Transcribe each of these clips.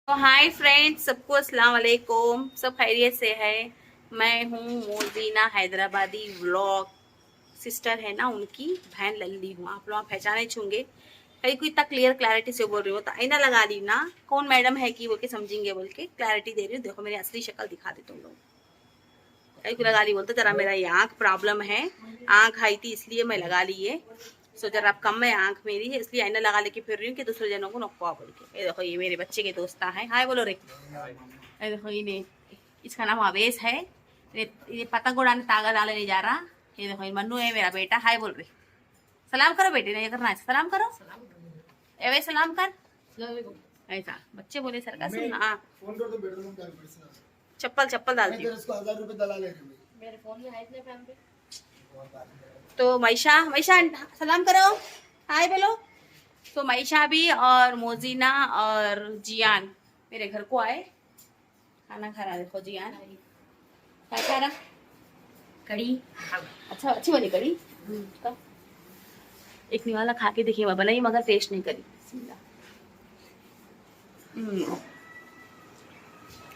तो hi friends, सबको अस्सलाम वालेकुम। सब खैरियत से है। मैं हूँ मोजीना हैदराबादी व्लॉग। सिस्टर है ना, उनकी बहन लल्ली हूँ। आप लोग पहचाने छूंगे। कहीं को इतना क्लियरिटी से बोल रही हूँ तो आईना लगा ली ना, कौन मैडम है कि बोल के समझेंगे बोल के क्लैरिटी दे रही हूँ। देखो मेरी असली शक्ल दिखा दे तुम लोग। कहीं को लगा ली बोलते जरा मेरा ये आँख प्रॉब्लम है, आँख आई थी इसलिए मैं लगा ली है। सो जरा कम है आँख मेरी है, इसलिए आईना लगा लेके फिर रही हूँ कि दूसरे जनों को नक्का बोल के। ये देखो ये मेरे बच्चे के दोस्त है। हाय बोलो रे। ये देखो इन्हें, इसका नाम अवेश है। ये पतंग उड़ाने तागा डाले नहीं जा रहा। ये देखो ये मन्नू है मेरा बेटा। हाय बोल रही। सलाम करो बेटे ने, ये करना है सलाम करो। एवे सलाम कर। ऐसा बच्चे बोले सर का सुन। हाँ चप्पल चप्पल डालती हूँ। मेरे फोन में है इतने टाइम पे। तो मैशा मैशा सलाम करो, हाय बोलो। तो मैशा भी और मोजीना और जियान मेरे घर को आए, खाना खा रहा। देखो जियान क्या खा रहा? कड़ी। अच्छा अच्छी बनी कड़ी। तो एक निवाला खा के देखिए, बनाई मगर टेस्ट नहीं करी।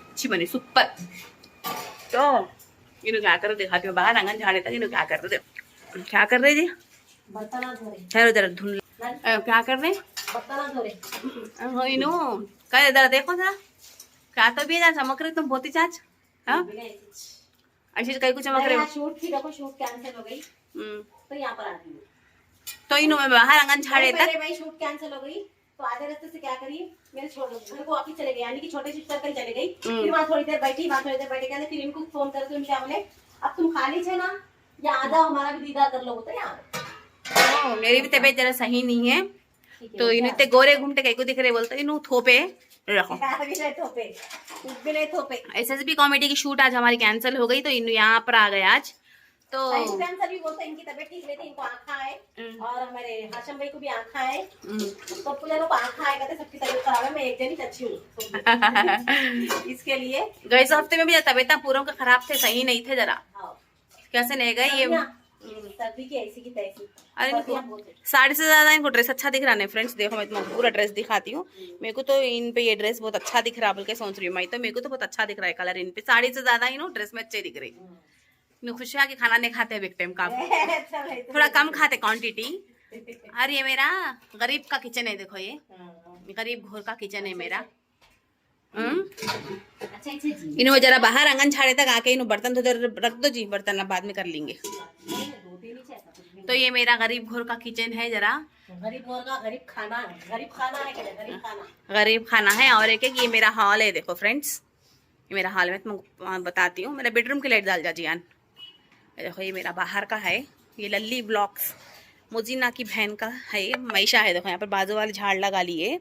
अच्छी बनी सुपर। तो इन्हों क्या कर रहे दिखाती हूँ। बाहर आंगन झाड़े तक इन्हों क्या कर रहे थे, क्या कर रहे थे? ठहरो जरा धुन। क्या कर रहे? इन्हों क्या इधर देखो जरा, क्या तो भी है चमक रहे तुम बहुत ही चाच। हाँ ऐसे कहीं कुछ चमक रहे हो। शूट थी, देखो शूट कैंसिल हो गई तो यहाँ पर आ गई। तो इन्हों में बाहर आंगन झाड़े तक भाई शूट कैंसिल हो गई तो आधे रास्ते से क्या करी, मेरे घर को वापिस चले गए, यानी कि छोटे सिस्टर कहीं चले गई। फिर वहाँ थोड़ी देर बैठी, वहाँ थोड़ी देर बैठे, कहते फिर इनको फोन करके उनसे बोले अब तुम खाली छे ना, या आ जाओ हमारा भी दीदार कर लो। तो यहाँ मेरी भी तबीयत जरा सही नहीं है, तो इन्हें ते गोरे घूमते कहीं को दिख रहे बोलते इन्हों थोपे रखो। एसएसबी कॉमेडी की शूट आज हमारी कैंसिल हो गई, तो इन यहाँ पर आ गए आज। तो सभी बोलते इनकी तबीयत ठीक नहीं थी, इनको आँखा है और हमारे हाशम भाई को भी आँखा है, तो पूरे लोग आँखा है, कहते सबकी तबीयत खराब है, मैं एक जन ही अच्छी हूँ। इसके लिए गए हफ्ते में भी तबीयत पूरों के खराब थे, सही नहीं थे जरा। कैसे नहीं गए ये सर्दी की ऐसी की तैसी। अरे साड़ी से ज्यादा इनको ड्रेस अच्छा दिख रहा है फ्रेंड्स। देखो मैं तुम्हें पूरा ड्रेस दिखाती हूँ। मेरे को तो इन पे ये ड्रेस बहुत अच्छा दिख रहा है, बल्कि सोच रही हूँ मैं तो, मेरे को तो बहुत अच्छा दिख रहा है कलर इन पे। साड़ी से ज्यादा इन ड्रेस में अच्छे दिख रही। मैं खुश है कि खाना नहीं खाते बिग टाइम का, थोड़ा कम खाते क्वांटिटी। और ये मेरा गरीब का किचन है, देखो ये गरीब घोर का किचन है मेरा। इन्हों जरा बाहर आंगन झाड़े तक आके इन्हों बर्तन तो रख दो जी, बर्तन बाद में कर लेंगे। तो ये मेरा गरीब घोर का किचन है। जरा गरीब घोर का गरीब खाना है, गरीब खाना है, गरीब खाना है। और एक ये मेरा हॉल है, देखो फ्रेंड्स ये मेरा हॉल में तुमको बताती हूँ। मेरा बेडरूम की लाइट डाल जा जियान। देखो ये मेरा बाहर का है, ये लल्ली ब्लॉक्स मोजीना की बहन का है, ये मैशा है। देखो यहाँ पर बाजू वाले झाड़ लगा लिए,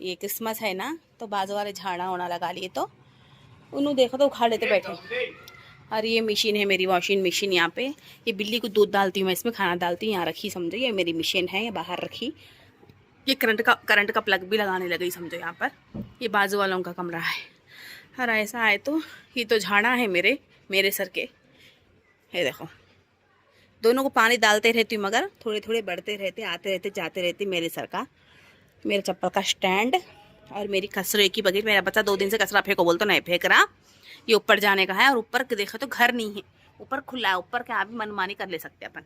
ये क्रिसमस है ना तो बाजू वाले झाड़ा होना लगा लिए, तो उन्होंने देखो तो उखाड़ लेते बैठे। और ये मशीन है मेरी, वॉशिंग मशीन। यहाँ पे ये बिल्ली को दूध डालती हूँ मैं, इसमें खाना डालती हूँ, यहाँ रखी समझो। ये मेरी मशीन है, ये बाहर रखी। ये करंट का प्लग भी लगाने लगी समझो यहाँ पर। ये बाजू वालों का कमरा है। और ऐसा है तो ये तो झाड़ा है मेरे सर के। ये देखो दोनों को पानी डालते रहती हूँ, मगर थोड़े थोड़े बढ़ते रहते, आते रहते जाते रहते। मेरे सर का, मेरे चप्पल का स्टैंड और मेरी कचरे की बकेट। मेरा बच्चा 2 दिन से कचरा फेंको बोल तो नहीं फेंक रहा। ये ऊपर जाने का है, और ऊपर देखो तो घर नहीं है, ऊपर खुला है। ऊपर क्या भी मनमानी कर ले सकते अपन।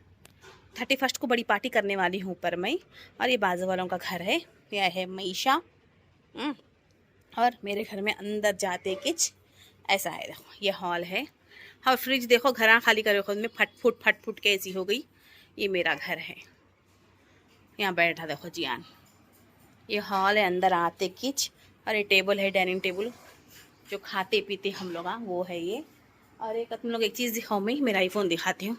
31 को बड़ी पार्टी करने वाली हूँ ऊपर मैं। और ये बाजू वालों का घर है, यह है मैशा। और मेरे घर में अंदर जाते किच ऐसा है। देखो ये हॉल है। और फ्रिज देखो घर खाली करे खुद में फट फुट के ऐसी हो गई। ये मेरा घर है, यहाँ बैठा देखो जियान। ये हॉल है, अंदर आते किच। और ये टेबल है, डाइनिंग टेबल जो खाते पीते हम लोग, वो है ये। और एक तुम लोग एक चीज़ दिखाओ, मैं मेरा आईफोन दिखाती हूँ।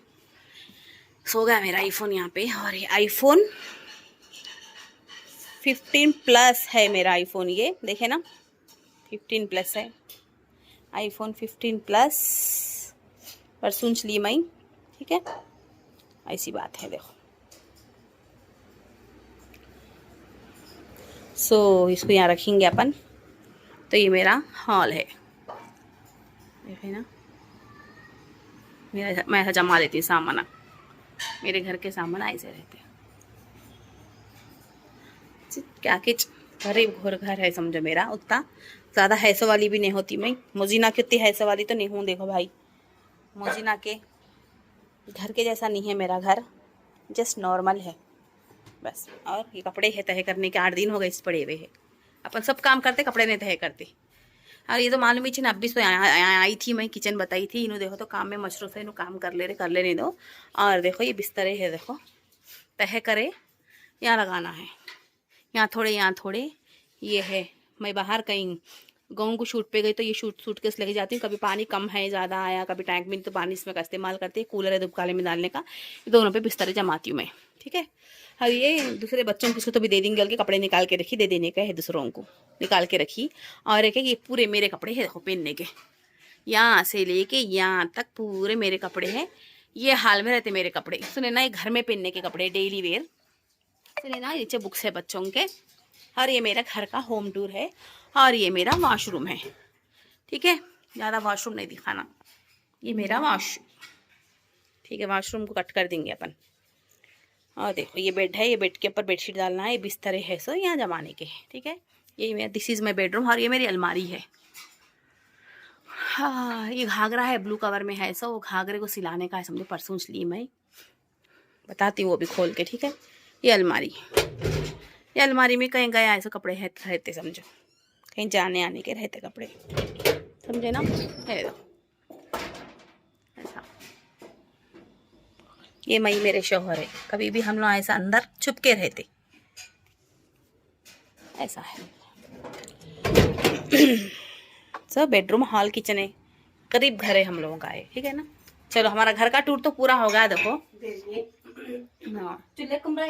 सो गया मेरा आईफोन यहाँ पे। और ये आईफोन 15 प्लस है मेरा आईफोन, ये देखे ना 15 प्लस है आईफोन 15 प्लस। पर सुन ली मैं, ठीक है ऐसी बात है। देखो सो इसको यहाँ रखेंगे अपन। तो ये मेरा हॉल है, देखे ना। मैं ऐसा जमा देती हूँ सामान, मेरे घर के सामान ऐसे रहते हैं। क्या किच गरीब घोर घर है समझो मेरा उतना। ज़्यादा हैसो वाली भी नहीं होती मैं, मोजीना की उतनी हैसो वाली तो नहीं हूँ। देखो भाई, मोजीना के घर के जैसा नहीं है मेरा घर, जस्ट नॉर्मल है बस। और ये कपड़े है तह करने के 8 दिन हो गए इस पड़े हुए है। अपन सब काम करते, कपड़े नहीं तह करते। और ये तो मालूम ही अब भी तो आई थी, मैं किचन बताई थी। इन्हों देखो तो काम में मशरूफ है, इन्हों काम कर लेने दो। और देखो ये बिस्तरे है, देखो तह करे यहाँ लगाना है, यहाँ थोड़े। ये है, मैं बाहर कहीं गाँव को शूट पे गई तो ये सूटकेस लेके जाती हूँ। कभी पानी कम है, ज़्यादा आया, कभी टैंक में, तो पानी इसमें का इस्तेमाल करती है। कूलर है दुबकाले में डालने का, ये दोनों पे बिस्तरे जमाती हूँ मैं, ठीक है। और ये दूसरे बच्चों किसको तो भी दे देंगे, के कपड़े निकाल के रखी, दे देने का है दूसरों को, निकाल के रखी। और एक है ये पूरे मेरे कपड़े हैं, देखो पहनने के, यहाँ से लेके यहाँ तक पूरे मेरे कपड़े हैं। ये हाल में रहते मेरे कपड़े, सुने ना, ये घर में पहनने के कपड़े, डेली वेयर। सुने ना, नीचे बुक्स है बच्चों के। और ये मेरा घर का होम टूर है। और ये मेरा वॉशरूम है, ठीक है। ज़्यादा वॉशरूम नहीं दिखाना, ये मेरा वॉशरूम, ठीक है। वॉशरूम को कट कर देंगे अपन। और देखो ये बेड है, ये बेड के ऊपर बेडशीट डालना है, ये बिस्तर है सो यहाँ जमाने के, ठीक है। ये मेरा, दिस इज़ माई बेडरूम। और ये मेरी अलमारी है। हाँ, ये घाघरा है, ब्लू कवर में है सो, वो घाघरे को सिलाने का है, समझो परसों ली मैं, बताती हूँ वो भी खोल के, ठीक है। ये अलमारी, ये अलमारी में कहीं गया ऐसे कपड़े रहते, समझो कहीं जाने आने के रहते कपड़े, समझे ना। है ऐसा, ये मई मेरे शौहर है, कभी भी हम लोग ऐसा अंदर छुप के रहते, ऐसा है। सब बेडरूम, हॉल, किचन है, करीब घर है हम लोगों का है, ठीक है ना। चलो हमारा घर का टूर तो पूरा हो गया। देखो चूल्हे कमरा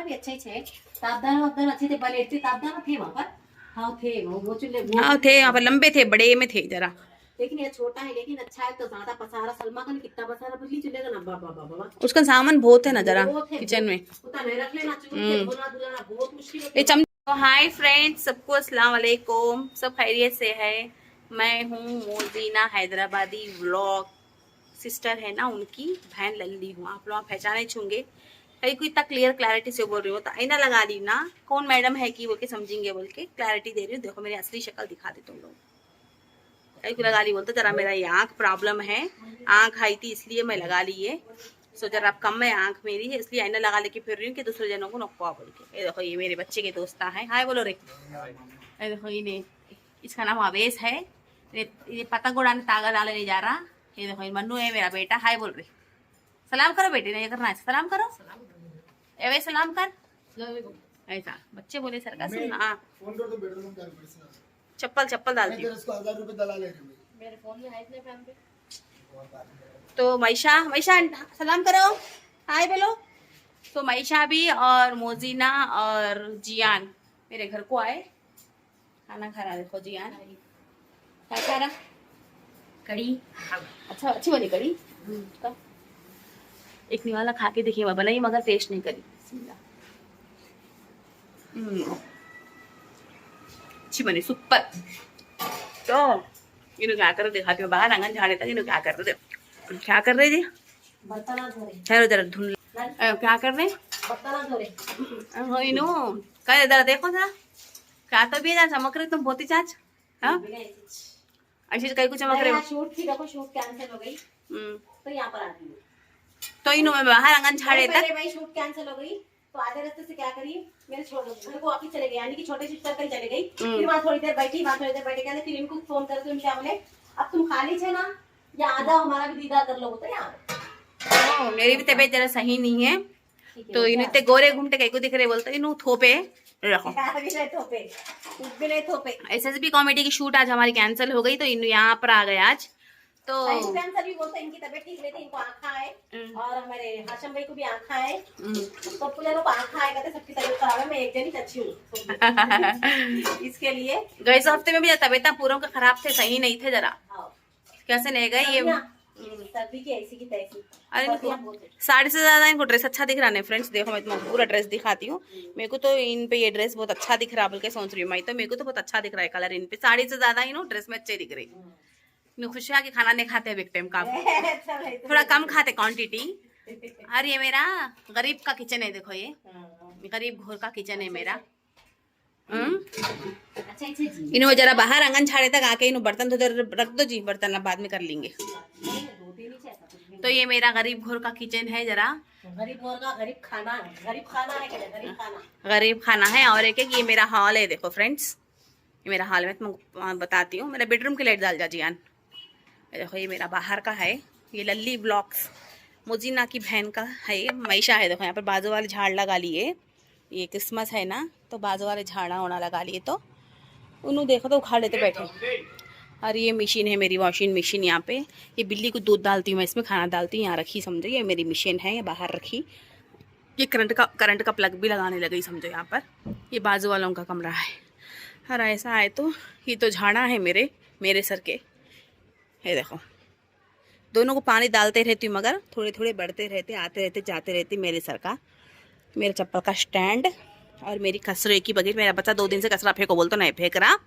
भी अच्छा ही थे, तापदान अच्छे थे, बलेट थे, तापदान थे वहाँ पर। हाँ थे वो चूल्हे, हाँ थे यहाँ पर, लंबे थे, बड़े में थे जरा, लेकिन ये छोटा है, लेकिन अच्छा है। तो ज्यादा पसारा, सलमा का कितना पसारा बदली चूल्हे का ना, बाबा उसका सामान बहुत है ना जरा किचन में, उतना नहीं रख लेना, चूल्हे धोना धुलाना बहुत मुश्किल ये चम। हाय फ्रेंड्स, सबको अस्सलाम वालेकुम, सब खैरियत से है। मैं हूँ मोजीना हैदराबादी व्लॉग, सिस्टर है ना उनकी बहन लल्ली हूँ। आप लोग पहचाने छूंगे, कहीं को इतना क्लैरिटी से बोल रही हूँ तो आईना लगा ली ना, कौन मैडम है कि बोल के समझेंगे, बोल के क्लैरिटी दे रही हूँ। देखो मेरी असली शक्ल दिखा दे तुम लोग, कहीं को लगा ली बोलते जरा मेरा ये आँख प्रॉब्लम है, आँख आई थी इसलिए मैं लगा ली है। सो जरा अब कम है आँख मेरी, इसलिए आईना लगा लेके फिर रही हूँ कि दूसरे जनों को नक्का बोल के। ये देखो ये मेरे बच्चे के दोस्त हैं, हाय बोलो रे। ये देखो ये, इसका नाम अवेश है, ये पतंग उड़ाने तागा डाले नहीं जा रहा। ये देखो ये मन्नू है मेरा बेटा, हाय बोल रहे। सलाम करो बेटे, नहीं करना है सलाम करो, एवे सलाम कर। ऐसा बच्चे बोले सर का सुन। हाँ चप्पल डालती हूँ। मेरे फोन में है इतने पैम पे। तो मैशा सलाम करो, हाय बोलो। तो मैशा भी और मोजीना और जियान मेरे घर को आए, खाना खा रहा। देखो जियान क्या खा रहा, कड़ी। अच्छा अच्छी बनी कड़ी, एक निवाला खा के देखिए, बनाई मगर टेस्ट नहीं करी। अच्छी बनी, सुपर। तो इन्हों क्या कर रहे दिखाती हूँ, बाहर आंगन झाड़े तक इन्हों क्या कर रहे थे, क्या कर रहे जी, ठहरो जरा धुन, क्या कर रहे इन्हों, कह जरा देखो जरा, क्या तो भी चमक रहे तुम बहुत ही चाच। हाँ अच्छी कहीं को चमक रहे हो। शूट थी, देखो शूट कैंसिल हो गई तो यहाँ पर आती हूँ। तो इन्हों में बाहर आंगन झाड़े तक, भाई शूट कैंसिल हो गई तो आधे रास्ते से क्या करी, मेरे घर को वापिस चले गए, यानी कि छोटे सिस्टर कल चले गई। फिर वहाँ थोड़ी देर बैठी, कहते फिर इनको फोन करके उनके बोले अब तुम खाली थे ना, या आधा हमारा भी दीदार कर लो तो यहाँ। मेरी भी तबीयत जरा सही नहीं है, तो इन्हें गोरे घूमते कहीं को दिख रहे, बोलते इन्हों थोपे रखो। SSB कॉमेडी की शूट आज हमारी कैंसिल हो गई, तो इन यहाँ पर आ गए आज। तो कैंसर भी बोलते, इनकी तबीयत ठीक नहीं थी, इनको आँखा है, और हमारे हाशम भाई को भी आँखा है, तो पूरे लोग आँखा है, कहते सबकी तबीयत खराब है, मैं एक जनी अच्छी हूँ। इसके लिए गए हफ्ते में भी तबीयत पूरों के खराब थे, सही नहीं थे जरा, कैसे नहीं गए ये सर्दी की ऐसी की तैसी। अरे इनको साड़ी से ज्यादा इनको ड्रेस अच्छा दिख रहा है फ्रेंड्स। देखो मैं तुम्हें पूरा ड्रेस दिखाती हूँ, मेरे को तो इन पे ये ड्रेस बहुत अच्छा दिख रहा है, बल्कि सोच रही हूँ मैं, तो मेरे को तो बहुत अच्छा दिख रहा है कलर इन पे, साड़ी से ज्यादा इन ड्रेस में अच्छे दिख रही। खुशियाँ की खाना नहीं खाते एक टाइम का, थोड़ा कम खाते क्वांटिटी। और ये मेरा गरीब का किचन है, देखो ये गरीब घोर का किचन है मेरा, अच्छा अच्छा जी इन्हों जरा बाहर आंगन छाड़े तक आके इन्हों बर्तन तो उधर रख दो जी, बर्तन अब बाद में कर लेंगे। तो ये मेरा गरीब घोर का किचन है। जरा गरीब और का गरीब खाना है, गरीब खाना है क्या, गरीब खाना। गरीब खाना है। और एक ये मेरा हॉल है, देखो फ्रेंड्स, ये मेरा हॉल में तुमको बताती हूँ। मेरा बेडरूम की लाइट डाल जा जियान। देखो ये मेरा बाहर का है, ये लल्ली ब्लॉक्स मुजीना की बहन का है, ये मैशा है। देखो यहाँ पर बाजू वाले झाड़ लगा लिए, ये क्रिसमस है ना, तो बाजू वाले झाड़ा ओना लगा लिए, तो उन्होंने देखो तो उखाड़ लेते बैठे। और ये मशीन है मेरी, वॉशिंग मशीन। यहाँ पे ये बिल्ली को दूध डालती हूँ मैं, इसमें खाना डालती हूँ, यहाँ रखी समझो। ये मेरी मशीन है, ये बाहर रखी। ये करंट का प्लग भी लगाने लगी समझो यहाँ पर। ये बाजू वालों का कमरा है। और ऐसा है तो ये तो झाड़ा है मेरे सर के, ये देखो। दोनों को पानी डालते रहती हूँ, मगर थोड़े थोड़े बढ़ते रहते, आते रहते, जाते रहते। मेरे सर का, मेरे चप्पल का स्टैंड और मेरी कचरे की बकेट। मेरा बच्चा 2 दिन से कचरा फेंको बोल तो नहीं फेंक रहा।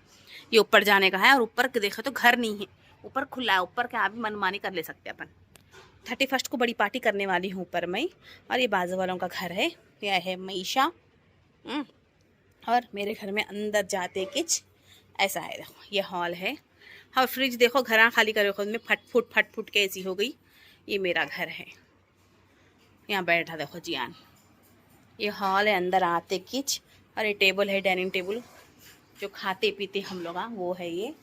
ये ऊपर जाने का है, और ऊपर देखो तो घर नहीं है, ऊपर खुला है। ऊपर क्या भी मनमानी कर ले सकते अपन। 31 को बड़ी पार्टी करने वाली हूँ ऊपर मैं। और ये बाजू वालों का घर है, यह है मैशा। और मेरे घर में अंदर जाते किच ऐसा है। देखो ये हॉल है। और फ्रिज देखो, घर खाली करे खुद में फट फुट के ऐसी हो गई। ये मेरा घर है, यहाँ बैठा देखो जियान। ये हॉल है, अंदर आते किच। और ये टेबल है, डाइनिंग टेबल, जो खाते पीते हम लोग, वो है ये।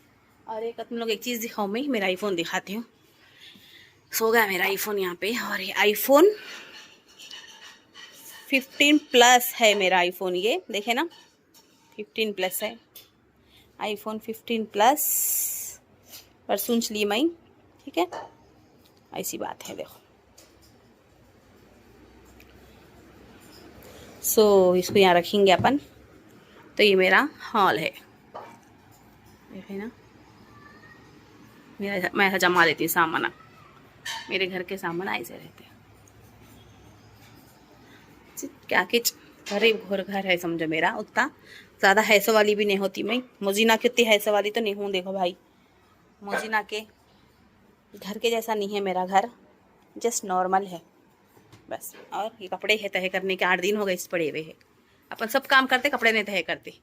और एक तुम लोग एक चीज़ दिखाओ, मैं मेरा आईफोन दिखाती हूँ। सो गया मेरा आईफोन यहाँ पे। और ये आईफोन 15 प्लस है मेरा आईफोन, ये देखे ना, 15 प्लस है आईफोन 15 प्लस। पर सुन ली मैं, ठीक है, ऐसी बात है। देखो सो इसको यहाँ रखेंगे अपन। तो ये मेरा हॉल है, देखे ना। मैं ऐसा जमा लेती हूँ सामान, मेरे घर के सामान ऐसे रहते हैं। क्या किच गरीब घोर घर है समझो मेरा। उतना ज़्यादा हैसो वाली भी नहीं होती मैं, मोजीना की उतनी हैसो वाली तो नहीं हूँ। देखो भाई, मोजीना के घर के जैसा नहीं है मेरा घर, जस्ट नॉर्मल है बस। और ये कपड़े है तह करने के, 8 दिन हो गए इस पड़े हुए है। अपन सब काम करते, कपड़े नहीं तह करते।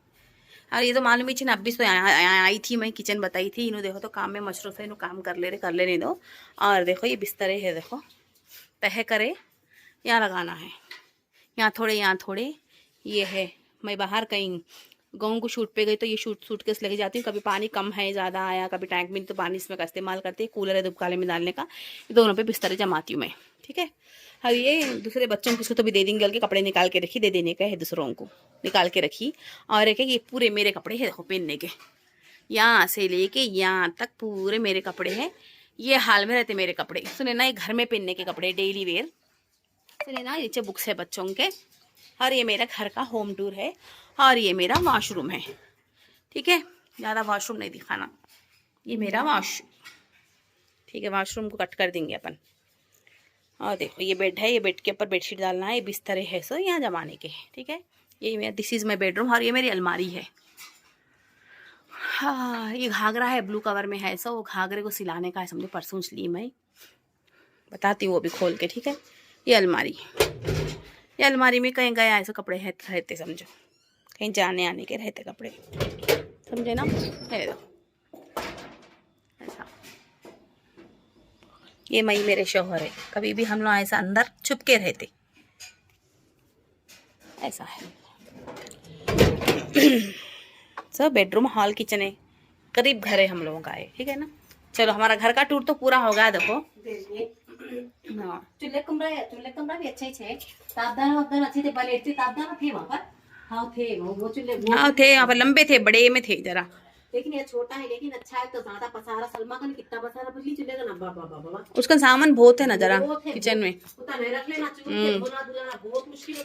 और ये तो मालूम ही थी ना, अब भी तो आई थी मैं, किचन बताई थी। इन्हों देखो तो काम में मशरूफ है, इन्हों काम कर ले नहीं दो। और देखो ये बिस्तरे है, देखो तह करे यहाँ लगाना है, यहाँ थोड़े। ये है, मैं बाहर कहीं गाँव को शूट पे गई तो ये सूटकेस लेके जाती हूँ। कभी पानी कम है, ज़्यादा आया, कभी टैंक में, तो पानी इसमें का इस्तेमाल करते हैं। कूलर है दुबकाले में डालने का, ये दोनों पे बिस्तरे जमाती हूँ मैं, ठीक है। और ये दूसरे बच्चों को तो भी दे देंगे, बल्कि कपड़े निकाल के रखी, दे देने का है दूसरों को, निकाल के रखी। और एक है ये पूरे मेरे कपड़े हैं, देखो पहनने के, यहाँ से लेके यहाँ तक पूरे मेरे कपड़े हैं। ये हाल में रहते मेरे कपड़े, सुने ना, ये घर में पहनने के कपड़े, डेली वेयर। सुने ना, नीचे बुक्स है बच्चों के। और ये मेरा घर का होम टूर है। और ये मेरा वॉशरूम है, ठीक है, ज़्यादा वॉशरूम नहीं दिखाना। ये मेरा वॉशरूम, ठीक है, वॉशरूम को कट कर देंगे अपन। और देखो ये बेड है, ये बेड के ऊपर बेडशीट डालना है। ये बिस्तरे है सो यहाँ जमाने के, ठीक है। ये मेरा, दिस इज़ माई बेडरूम। और ये मेरी अलमारी है। हाँ, ये घाघरा है, ब्लू कवर में है सो, वो घाघरे को सिलाने का है समझो, परसों ली मैं, बताती हूँ वो भी खोल के, ठीक है। ये अलमारी में कहीं गया ऐसे कपड़े रहते समझो, कहीं जाने आने के रहते कपड़े, समझे ना। है ऐसा। ये मई मेरे शौहर है, कभी भी हम लोग ऐसा अंदर छुप के रहते, ऐसा है। सब बेडरूम, हॉल, किचन है, करीब घर है हम लोगों का है, ठीक है ना। चलो हमारा घर का टूर तो पूरा हो गया। देखो हाँ, चूल्हे कमरा भी अच्छे थे, तापदान अच्छे थे, बलेट थे, तापदान थे वहाँ पर। हाँ थे वो चूल्हे, हाँ थे वहाँ पर, लंबे थे, बड़े में थे जरा। लेकिन ये छोटा है, लेकिन अच्छा है। तो ज्यादा पसारा, सलमा का कितना पसारा बिजली चूल्हे का ना, बाबा उसका सामान बहुत है ना जरा किचन में। उतना नहीं रख लेना, चूल्हे धोना धुलाना बहुत मुश्किल है।